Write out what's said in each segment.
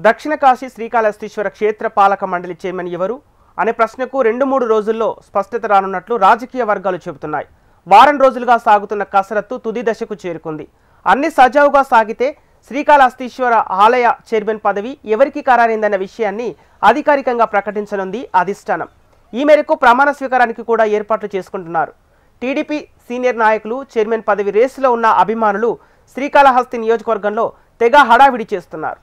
దక్షిణ కాశీ శ్రీకాళహస్తీశ్వర క్షేత్ర పాలక మండలి చైర్మన్ ఎవరు అనే ప్రశ్నకు 2-3 రోజుల్లో స్పష్టత రానున్నట్లు రాజకీయ వర్గాలు చెబుతున్నాయి. వారం రోజులుగా సాగుతున్న కసరత్తు తుది దశకు చేరుకుంది. అన్ని సజావుగా సాగితే శ్రీకాళహస్తీశ్వర ఆలయ చైర్మన్ పదవి ఎవరికి ఖరారైందన్న విషయాన్ని అధికారికంగా ప్రకటించనుంది అధిష్టానం. ఈ మేరకు ప్రమాణ స్వీకారానికి కూడా ఏర్పాట్లు చేసుకుంటున్నారు. టీడీపీ సీనియర్ నాయకులు చైర్మన్ పదవి రేసులో ఉన్న అభిమానులు శ్రీకాళహస్తి నియోజకవర్గంలో తెగ హడావిడి చేస్తున్నారు.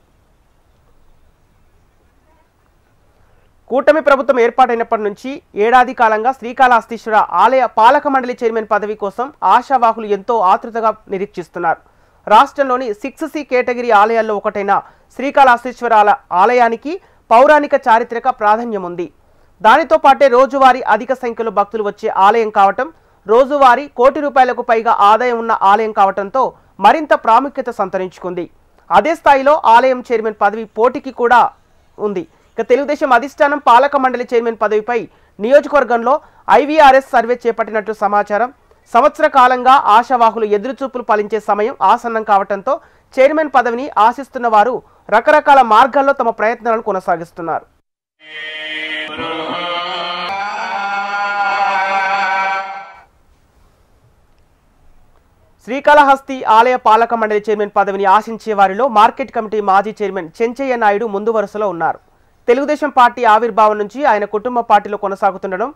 కూటమి ప్రభుత్వం ఏర్పాటైనప్పటి నుంచి ఏడాది కాలంగా శ్రీకాళహస్తీశ్వర ఆలయ పాలక మండలి చైర్మన్ పదవి కోసం ఆశావాహులు ఎంతో ఆతృతగా నిరీక్షిస్తున్నారు. రాష్ట్రంలోని 6C కేటగిరీ ఆలయాల్లో ఒకటైన శ్రీకాళహస్తీశ్వర ఆలయానికి పౌరాణిక చారిత్రక ప్రాధాన్యం ఉంది. దానితో పాటే రోజువారీ అధిక సంఖ్యలో భక్తులు వచ్చే ఆలయం కావటం, రోజువారీ ₹1 కోటి పైగా ఆదాయం ఉన్న ఆలయం కావటంతో మరింత ప్రాముఖ్యత సంతరించుకుంది. అదే స్థాయిలో ఆలయం చైర్మన్ పదవి పోటీకి కూడా ఉంది. ఇక తెలుగుదేశం అధిష్టానం పాలక మండలి చైర్మన్ పదవిపై నియోజకవర్గంలో IVRS సర్వే చేపట్టినట్లు సమాచారం. సంవత్సర కాలంగా ఆశావాహులు ఎదురుచూపులు ఫలించే సమయం ఆసన్నం కావడంతో చైర్మన్ పదవిని ఆశిస్తున్న వారు రకరకాల మార్గాల్లో తమ ప్రయత్నాలను కొనసాగిస్తున్నారు. శ్రీకాళహస్తి ఆలయ పాలక మండలి చైర్మన్ పదవిని ఆశించే వారిలో మార్కెట్ కమిటీ మాజీ చైర్మన్ చెంచయ్య నాయుడు ముందు వరుసలో ఉన్నారు. తెలుగుదేశం పార్టీ ఆవిర్భావం నుంచి ఆయన కుటుంబ పార్టీలో కొనసాగుతుండడం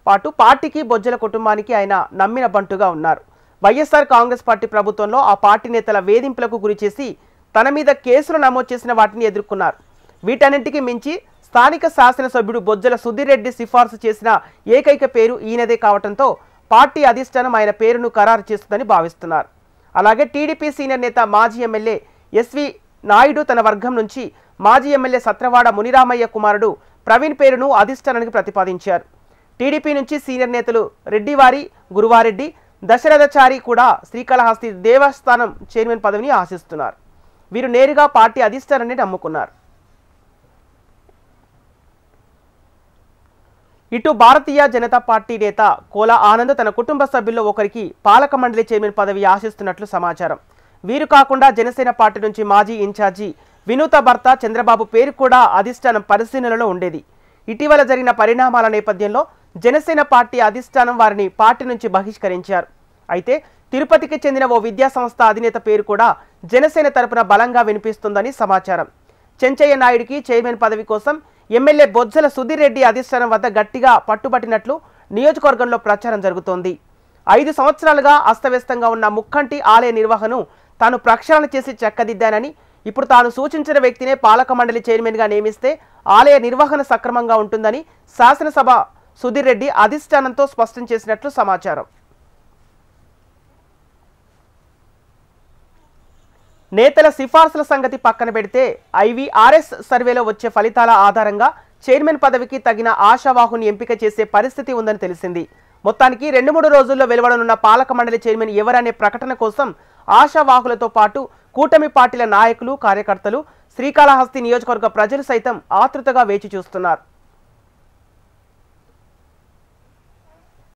పాటు పార్టీకి బొజ్జల కుటుంబానికి ఆయన నమ్మిన బంటుగా ఉన్నారు. వైఎస్ఆర్ కాంగ్రెస్ పార్టీ ప్రభుత్వంలో ఆ పార్టీ నేతల వేధింపులకు గురిచేసి తన మీద కేసులు నమోదు చేసిన వాటిని ఎదుర్కొన్నారు. వీటన్నింటికి మించి స్థానిక శాసనసభ్యుడు బొజ్జల సుధీర్ రెడ్డి సిఫార్సు చేసిన ఏకైక పేరు ఈయనదే కావడంతో పార్టీ అధిష్టానం ఆయన పేరును ఖరారు చేస్తుందని భావిస్తున్నారు. అలాగే టీడీపీ సీనియర్ నేత మాజీ ఎమ్మెల్యే ఎస్వి నాయుడు తన వర్గం నుంచి మాజీ ఎమ్మెల్యే సత్రవాడ మునిరామయ్య కుమారుడు ప్రవీణ్ పేరును అధిష్టానానికి ప్రతిపాదించారు. టీడీపీ నుంచి సీనియర్ నేతలు రెడ్డివారి గురువారెడ్డి, దశరథచారి కూడా శ్రీకాళహస్తి దేవస్థానం చైర్మన్ పదవిని ఆశిస్తున్నారు. వీరు నేరుగా పార్టీ అధిష్టానాన్ని నమ్ముకున్నారు. ఇటు భారతీయ జనతా పార్టీ నేత కోలా ఆనంద్ తన కుటుంబ సభ్యుల్లో ఒకరికి పాలక మండలి చైర్మన్ పదవి ఆశిస్తున్నట్లు సమాచారం. వీరు కాకుండా జనసేన పార్టీ నుంచి మాజీ ఇన్ఛార్జి వినూత భర్త చంద్రబాబు పేరు కూడా అధిష్టానం పరిశీలనలో ఉండేది. ఇటీవల జరిగిన పరిణామాల నేపథ్యంలో జనసేన పార్టీ అధిష్టానం వారిని పార్టీ నుంచి బహిష్కరించారు. అయితే తిరుపతికి చెందిన ఓ విద్యాసంస్థ అధినేత పేరు కూడా జనసేన తరపున బలంగా వినిపిస్తుందని సమాచారం. చెంచయ్య నాయుడికి చైర్మన్ పదవి కోసం ఎమ్మెల్యే బొజ్జల సుధీర్ రెడ్డి అధిష్టానం వద్ద గట్టిగా పట్టుబట్టినట్లు నియోజకవర్గంలో ప్రచారం జరుగుతోంది. 5 సంవత్సరాలుగా అస్తవ్యస్తంగా ఉన్న ముక్కంటి ఆలయ నిర్వహణను తాను ప్రక్షాళన చేసి చక్కదిద్దానని, ఇప్పుడు తాను సూచించిన వ్యక్తినే పాలక మండలి చైర్మన్గా నియమిస్తే ఆలయ నిర్వహణ సక్రమంగా ఉంటుందని శాసనసభ సుధీర్ రెడ్డి అధిష్టానంతో స్పష్టం చేసినట్లు సమాచారం. నేతల సిఫార్సుల సంగతి పక్కన పెడితే IVRS సర్వేలో వచ్చే ఫలితాల ఆధారంగా చైర్మన్ పదవికి తగిన ఆశావాహుని ఎంపిక చేసే పరిస్థితి ఉందని తెలిసింది. మొత్తానికి 2-3 రోజుల్లో వెలువడనున్న పాలక మండలి చైర్మన్ ఎవరనే ప్రకటన కోసం ఆశావాహులతో పాటు కూటమి పార్టీల నాయకులు, కార్యకర్తలు, శ్రీకాళహస్తి నియోజకవర్గ ప్రజలు సైతం ఆతృతగా వేచి చూస్తున్నారు.